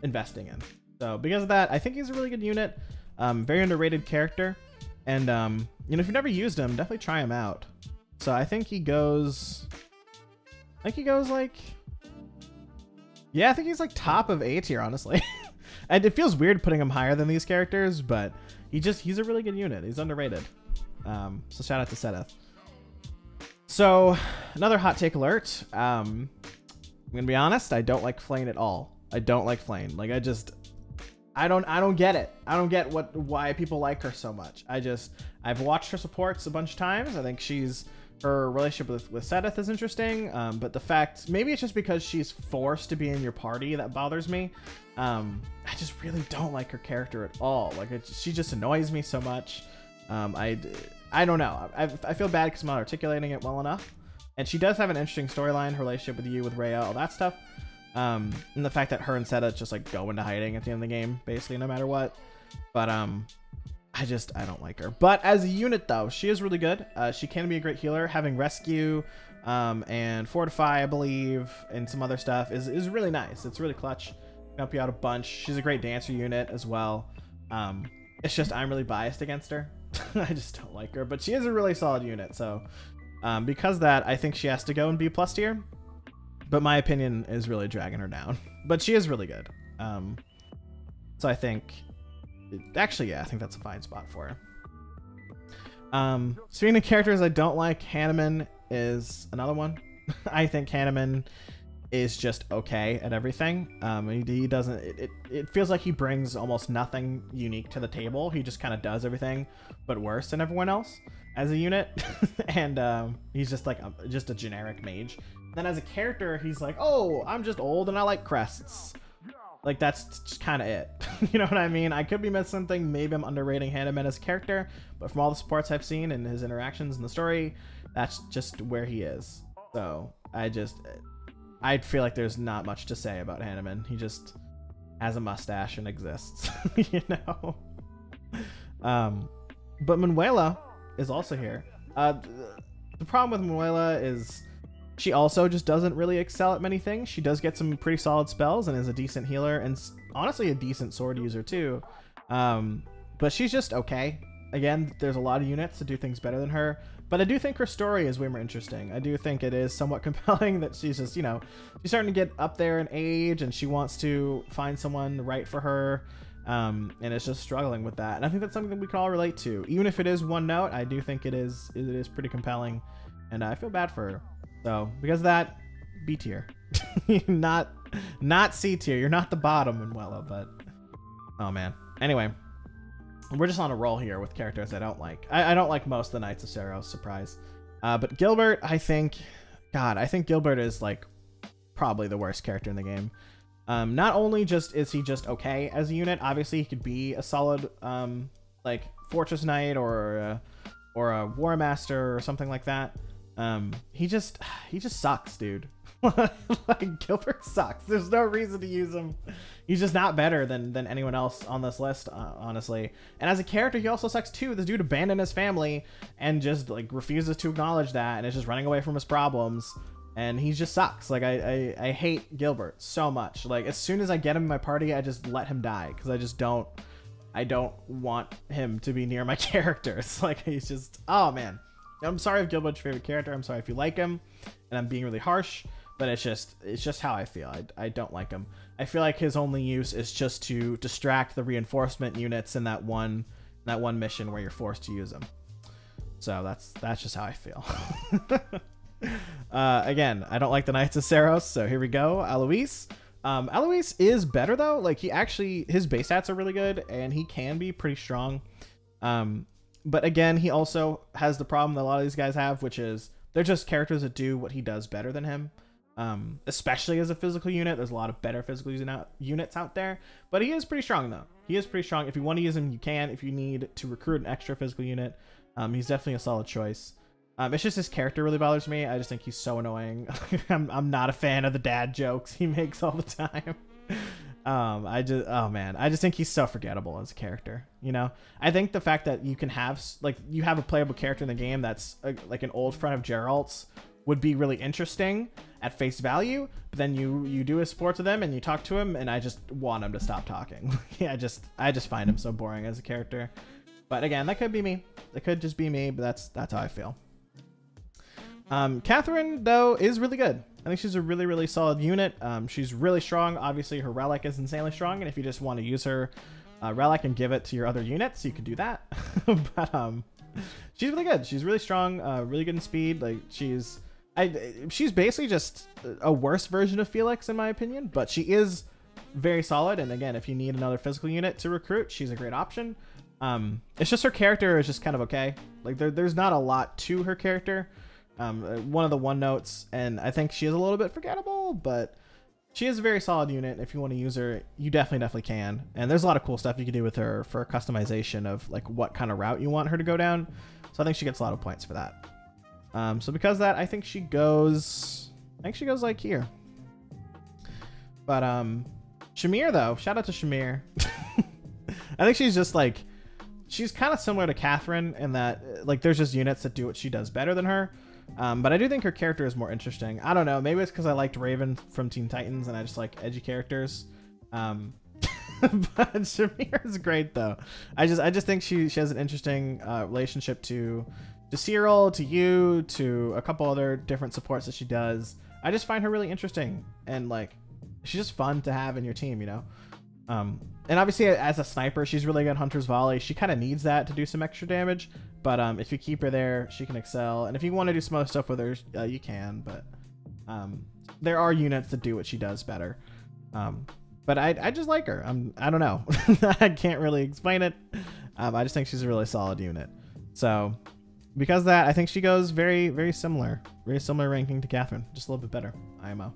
investing in. So because of that, I think he's a really good unit. Very underrated character. And, you know, if you've never used him, definitely try him out. So I think he goes... like... Yeah, I think he's like top of A tier, honestly. And it feels weird putting him higher than these characters, but he's a really good unit. He's underrated. So shout out to Seteth. So another hot take alert. I'm gonna be honest, I don't like Flayn at all. I don't like Flayn. Like, I don't get it. I don't get why people like her so much. I've watched her supports a bunch of times. I think her relationship with Seteth is interesting. But the fact, maybe it's just because she's forced to be in your party that bothers me. I just really don't like her character at all. Like, she just annoys me so much. I don't know. I feel bad because I'm not articulating it well enough. And she does have an interesting storyline, her relationship with you, with Rhea, all that stuff. And the fact that her and Seteth just like go into hiding at the end of the game, basically, no matter what. But I don't like her. But as a unit, though, she is really good. She can be a great healer. Having Rescue and Fortify, I believe, and some other stuff is really nice. It's really clutch. Can help you out a bunch. She's a great dancer unit as well. It's just I'm really biased against her. I just don't like her. But she is a really solid unit. So because of that, I think she has to go in B+ tier. But my opinion is really dragging her down. But she is really good. So I think... Actually, yeah, I think that's a fine spot for her. Speaking of characters I don't like, Hanneman is another one. I think Hanneman is just okay at everything. He doesn't... It feels like he brings almost nothing unique to the table. He just kind of does everything, but worse than everyone else as a unit. And he's just like just a generic mage. Then as a character, he's like, oh, I'm just old and I like crests. Like, that's just kind of it. You know what I mean? I could be missing something. Maybe I'm underrating Hanneman as a character, but from all the supports I've seen and his interactions in the story, that's just where he is. So I feel like there's not much to say about Hanneman. He just has a mustache and exists, you know? But Manuela is also here. The problem with Manuela is she also just doesn't really excel at many things. She does get some pretty solid spells and is a decent healer and honestly a decent sword user too. But she's just okay. Again, there's a lot of units that do things better than her. But I do think her story is way more interesting. I do think it is somewhat compelling that she's just, you know, she's starting to get up there in age and she wants to find someone right for her. And it's just struggling with that. And I think that's something that we can all relate to. Even if it is one note, I do think it is pretty compelling. And I feel bad for her. So because of that, B tier. not C tier. You're not the bottom, Manuela, but oh man. Anyway, we're just on a roll here with characters I don't like. I don't like most of the Knights of Seros, surprise. But Gilbert, I think Gilbert is like probably the worst character in the game. Not only is he just okay as a unit, obviously he could be a solid like Fortress Knight or a War Master or something like that. He just sucks, dude. Like, Gilbert sucks. There's no reason to use him. He's just not better than anyone else on this list, honestly. And as a character, he also sucks too. This dude abandoned his family and just like refuses to acknowledge that and is just running away from his problems. And he just sucks. Like, I hate Gilbert so much. Like, as soon as I get him in my party, I just let him die because I don't want him to be near my characters. Like, he's just, oh man. I'm sorry if Gilbert's your favorite character. I'm sorry if you like him, and I'm being really harsh, but it's just how I feel. I don't like him. I feel like his only use is just to distract the reinforcement units in that one mission where you're forced to use him. So that's just how I feel. Again, I don't like the Knights of Seros, so here we go. Alois. Alois is better though. Like his base stats are really good and he can be pretty strong. But again, he also has the problem that a lot of these guys have, which is they're just characters that do what he does better than him. Especially as a physical unit. There's a lot of better physical units out there, but he is pretty strong though. He is pretty strong. If you want to use him, you can. If you need to recruit an extra physical unit, he's definitely a solid choice. It's just his character really bothers me. I just think he's so annoying. I'm not a fan of the dad jokes he makes all the time. I just think he's so forgettable as a character. You know, I think the fact that you can have you have a playable character in the game that's like an old friend of Geralt's would be really interesting at face value, but then you do his sports with him and you talk to him and I just want him to stop talking. I just find him so boring as a character. But again, that could be me. It could just be me, but that's how I feel. Catherine though is really good. I think she's a really, really solid unit. She's really strong. Obviously her relic is insanely strong, and if you just want to use her relic and give it to your other units, you can do that. But she's really good. She's really strong, really good in speed. Like she's basically just a worse version of Felix in my opinion, but she is very solid. And again, if you need another physical unit to recruit, she's a great option. It's just her character is just kind of okay. Like there's not a lot to her character. One of the one notes, and I think she is a little bit forgettable, but she is a very solid unit. If you want to use her, you definitely can. And there's a lot of cool stuff you can do with her for customization of like what kind of route you want her to go down. So I think she gets a lot of points for that. So because of that, I think she goes like here. But Shamir though, shout out to Shamir. I think she's just like, she's kind of similar to Catherine in that like there's just units that do what she does better than her. But I do think her character is more interesting. I don't know, maybe it's because I liked Raven from Teen Titans and I just like edgy characters. But Shamir is great though. I just think she has an interesting relationship to Cyril, to you, to a couple other different supports that she does. I just find her really interesting and like she's just fun to have in your team, you know. And obviously as a sniper, she's really good at Hunter's Volley. She kind of needs that to do some extra damage, but if you keep her there, she can excel. And if you want to do some other stuff with her, you can, but there are units that do what she does better. But I just like her. I don't know. I can't really explain it. I just think she's a really solid unit. So because of that, I think she goes very, very similar ranking to Catherine, just a little bit better, IMO.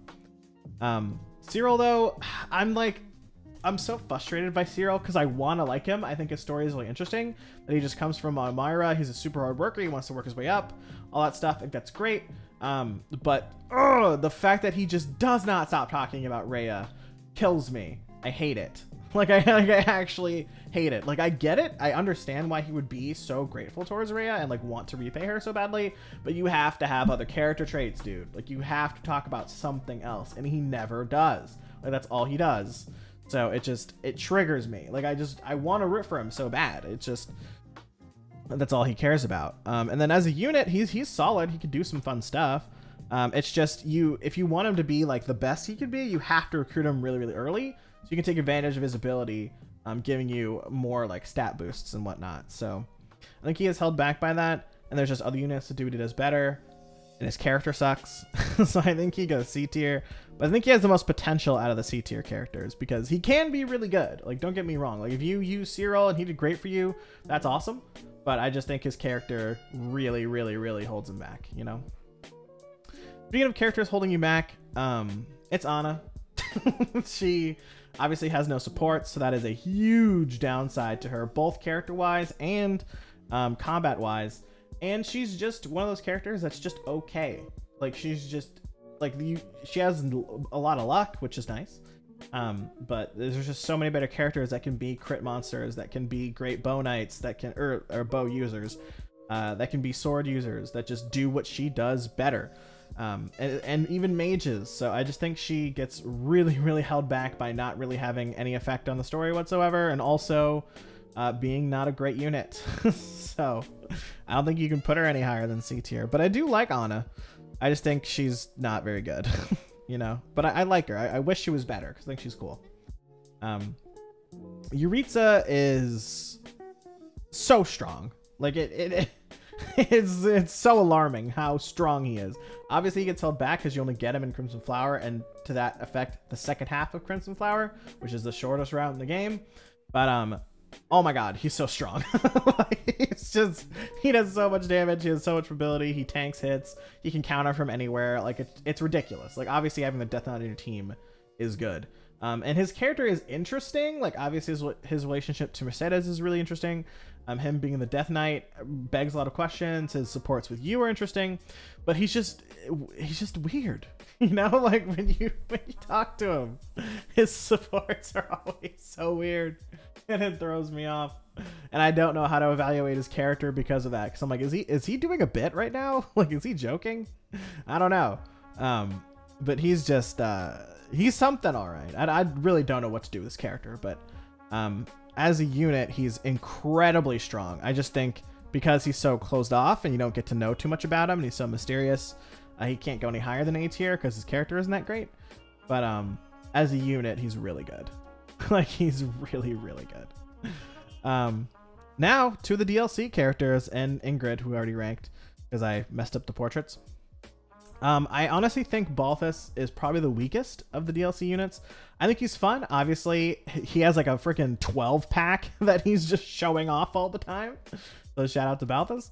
Cyril though, I'm so frustrated by Cyril because I want to like him. I think his story is really interesting. That he just comes from Myra. He's a super hard worker. He wants to work his way up. All that stuff. I think that's great. But the fact that he just does not stop talking about Rhea kills me. I hate it. Like I actually hate it. Like I get it. I understand why he would be so grateful towards Rhea and like want to repay her so badly. But you have to have other character traits, dude. Like you have to talk about something else, and he never does. Like that's all he does. So it triggers me. Like I want to root for him so bad. It's just, that's all he cares about. And then as a unit, he's solid. He could do some fun stuff. It's just if you want him to be like the best he could be, you have to recruit him really, really early so you can take advantage of his ability, giving you more like stat boosts and whatnot. So I think he is held back by that. And there's just other units that do what he does better. And his character sucks. So I think he goes C tier. But I think he has the most potential out of the C tier characters because he can be really good. Like, don't get me wrong. Like, if you use Cyril and he did great for you, that's awesome. But I just think his character really, really, really holds him back, you know? Speaking of characters holding you back, it's Anna. She obviously has no support, so that is a huge downside to her, both character-wise and combat-wise. And she's just one of those characters that's just okay. Like she's just like she has a lot of luck, which is nice. But there's just so many better characters that can be crit monsters, that can be great bow knights, that can or bow users, that can be sword users that just do what she does better. And even mages. So I just think she gets really, really held back by not really having any effect on the story whatsoever, and also being not a great unit. So I don't think you can put her any higher than C tier, but I do like Anna. I just think she's not very good, you know, but I like her. I wish she was better because I think she's cool. Yuritsa is so strong. Like it's so alarming how strong he is. Obviously, he gets held back because you only get him in Crimson Flower, and to that effect, the second half of Crimson Flower, which is the shortest route in the game. But oh my god, he's so strong. Like, it's just, he does so much damage. He has so much mobility. He tanks hits. He can counter from anywhere. Like, it's ridiculous. Like, obviously, having the Death Knight on your team is good. And his character is interesting. Like, obviously, his relationship to Mercedes is really interesting. Him being the Death Knight begs a lot of questions. His supports with you are interesting, but he's just weird. You know, like when you talk to him, his supports are always so weird, and it throws me off. And I don't know how to evaluate his character because of that. Because I'm like, is he doing a bit right now? Like, is he joking? I don't know. But he's just he's something, all right. I really don't know what to do with this character, but as a unit, he's incredibly strong. I just think because he's so closed off and you don't get to know too much about him, and he's so mysterious, he can't go any higher than A tier because his character isn't that great. But as a unit, he's really good. Like, he's really, really good. Now to the DLC characters and Ingrid, who I already ranked because I messed up the portraits. I honestly think Byleth is probably the weakest of the DLC units. I think he's fun. Obviously, he has like a freaking 12 pack that he's just showing off all the time. So shout out to Byleth.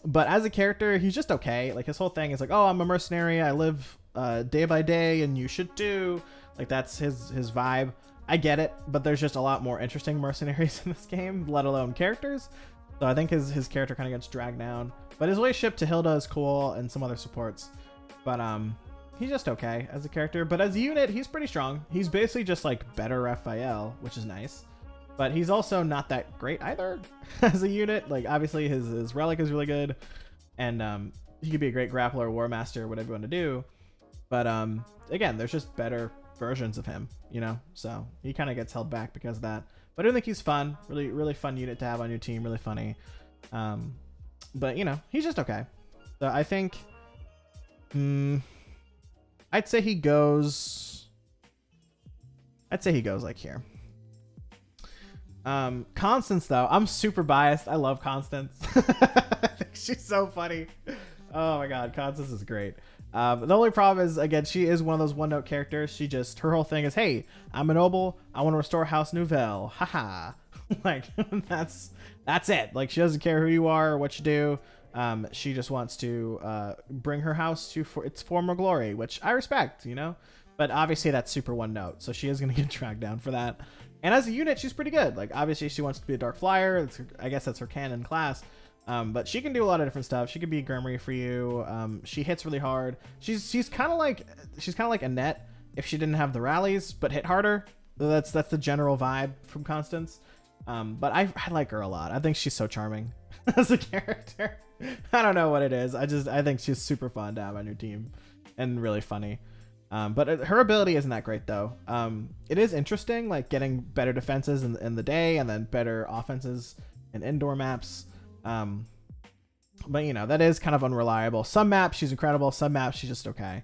But as a character, he's just okay. Like, his whole thing is like, oh, I'm a mercenary. I live day by day, and you should too. Like, that's his vibe. I get it, but there's just a lot more interesting mercenaries in this game, let alone characters. So I think his character kind of gets dragged down. But his relationship to Hilda is cool, and some other supports. But he's just okay as a character. But as a unit, he's pretty strong. He's basically just like better Raphael, which is nice. But he's also not that great either as a unit. Like, obviously his relic is really good, and he could be a great grappler, war master, whatever you want to do. But again, there's just better versions of him, you know. So he kind of gets held back because of that. But I do think he's fun, really, really fun unit to have on your team, really funny. But you know, he's just okay. So I think, I'd say he goes like here. Constance, though, I'm super biased. I love Constance. I think she's so funny. Oh my god, Constance is great. The only problem is, again, she is one of those one-note characters. Her whole thing is, hey, I'm a noble. I want to restore House Nouvelle. Haha. Like, that's it. Like, she doesn't care who you are or what you do. She just wants to bring her house to its former glory, which I respect, you know. But obviously that's super one note, so she is going to get dragged down for that. And as a unit, she's pretty good. Like, obviously she wants to be a dark flyer. I guess that's her canon class. But she can do a lot of different stuff. She could be a Grimoire for you. She hits really hard. She's kind of like Annette if she didn't have the rallies but hit harder. That's the general vibe from Constance. But I like her a lot. I think she's so charming as a character. I don't know what it is. I think she's super fun to have on your team and really funny. But her ability isn't that great though. It is interesting, like getting better defenses in the day and then better offenses in indoor maps. But you know, that is kind of unreliable. Some maps she's incredible, some maps she's just okay.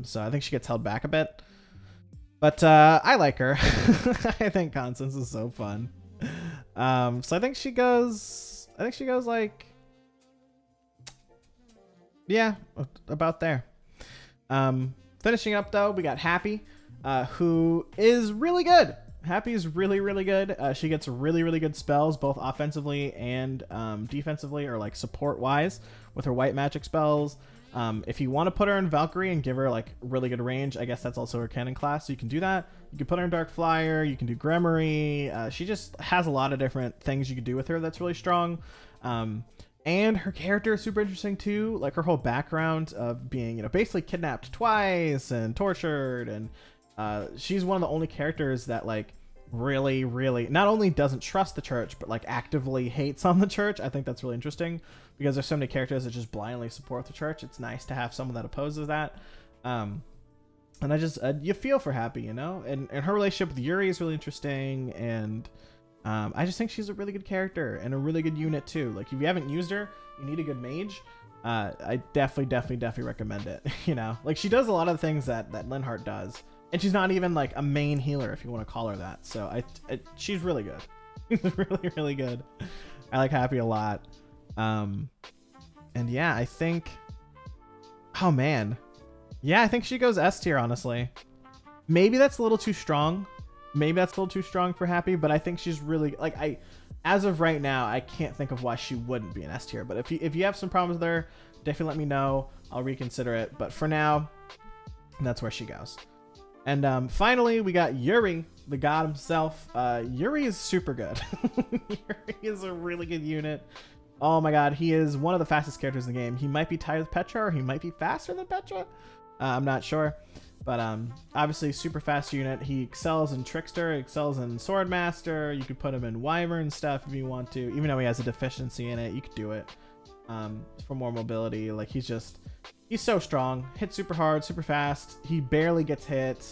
So I think she gets held back a bit. But I like her. I think Constance is so fun. So I think she goes like, yeah, about there. Finishing up though, we got Happy, who is really good. Happy is really, really good. She gets really, really good spells, both offensively and defensively, or like support wise, with her white magic spells. If you want to put her in Valkyrie and give her like really good range, I guess that's also her canon class, so you can do that. You can put her in Dark Flyer, you can do Grimoire. She just has a lot of different things you can do with her that's really strong. And her character is super interesting too, like her whole background of being, you know, basically kidnapped twice and tortured, and she's one of the only characters that like really, really not only doesn't trust the church, but like actively hates on the church. I think that's really interesting because there's so many characters that just blindly support the church. It's nice to have someone that opposes that. And I just, you feel for Happy, you know, and her relationship with Yuri is really interesting. And I just think she's a really good character and a really good unit too. Like, if you haven't used her, you need a good mage. I definitely recommend it. You know, like she does a lot of the things that Linhart does, and she's not even like a main healer, if you want to call her that. So she's really good. She's really, really good. I like Happy a lot. And yeah, I think, oh man, yeah, I think she goes S tier, honestly. Maybe that's a little too strong. Maybe that's a little too strong for Happy, but I think she's really, like, as of right now, I can't think of why she wouldn't be an S tier. But if you have some problems with her, definitely let me know. I'll reconsider it. But for now, that's where she goes. And finally, we got Yuri, the god himself. Yuri is super good. Yuri is a really good unit. Oh my god, he is one of the fastest characters in the game. He might be tied with Petra, or he might be faster than Petra. I'm not sure. But obviously, super fast unit. He excels in Trickster, excels in Swordmaster. You could put him in Wyvern stuff if you want to. Even though he has a deficiency in it, you could do it for more mobility. Like, he's so strong. Hits super hard, super fast. He barely gets hit.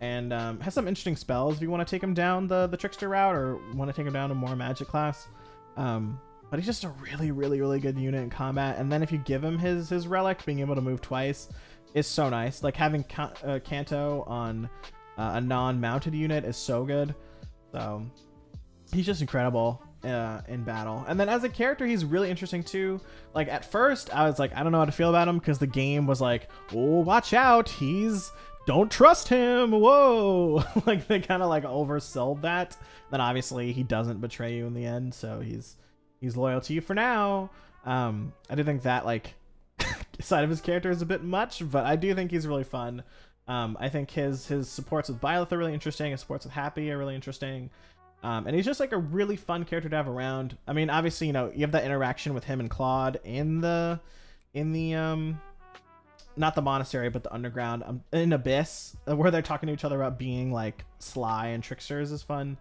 And has some interesting spells if you want to take him down the Trickster route, or want to take him down to more magic class. But he's just a really, really, really good unit in combat. And then if you give him his relic, being able to move twice is so nice. Like, having Kanto on a non-mounted unit is so good. So he's just incredible in battle. And then as a character, he's really interesting too. Like, at first I was like, I don't know how to feel about him, because the game was like, oh, watch out, don't trust him, whoa. Like, they kind of like oversold that. Then obviously he doesn't betray you in the end, so he's loyal to you for now. I do think that, like, side of his character is a bit much, but I do think he's really fun. I think his supports with Byleth are really interesting. His supports with Happy are really interesting. And he's just like a really fun character to have around. I mean, obviously, you know, you have that interaction with him and Claude in the not the monastery, but the underground, in Abyss, where they're talking to each other about being like sly and tricksters is fun.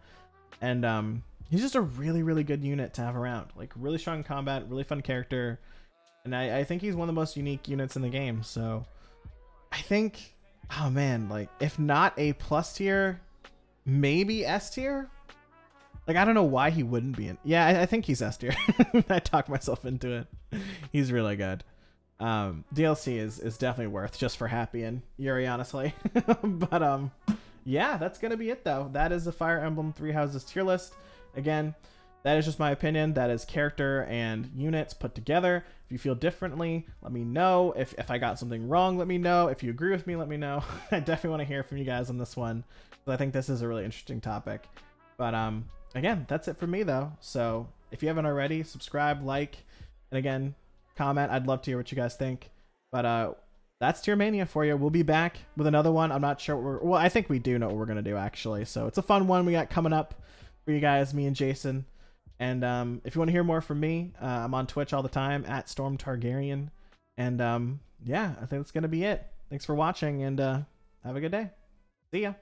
And he's just a really, really good unit to have around. Like, really strong in combat, really fun character. And I think he's one of the most unique units in the game. So I think, oh man, like, if not A+ tier, maybe S tier. Like, I don't know why he wouldn't be in. Yeah, I think he's S tier. I talked myself into it. He's really good. DLC is definitely worth just for Happy and Yuri, honestly. But yeah, that's gonna be it though. That is the Fire Emblem 3 Houses tier list. Again, that is just my opinion. That is character and units put together. If you feel differently, let me know. If I got something wrong, let me know. If you agree with me, let me know. I definitely want to hear from you guys on this one, because I think this is a really interesting topic. But again, that's it for me though. So if you haven't already, subscribe, like, and again, comment. I'd love to hear what you guys think. But that's Tier Mania for you. We'll be back with another one. I'm not sure what well, I think we do know what we're gonna do actually. So it's a fun one we got coming up for you guys, me and Jason. And if you want to hear more from me, I'm on Twitch all the time at Storm Targaryen. And yeah, I think that's gonna be it. Thanks for watching, and have a good day. See ya.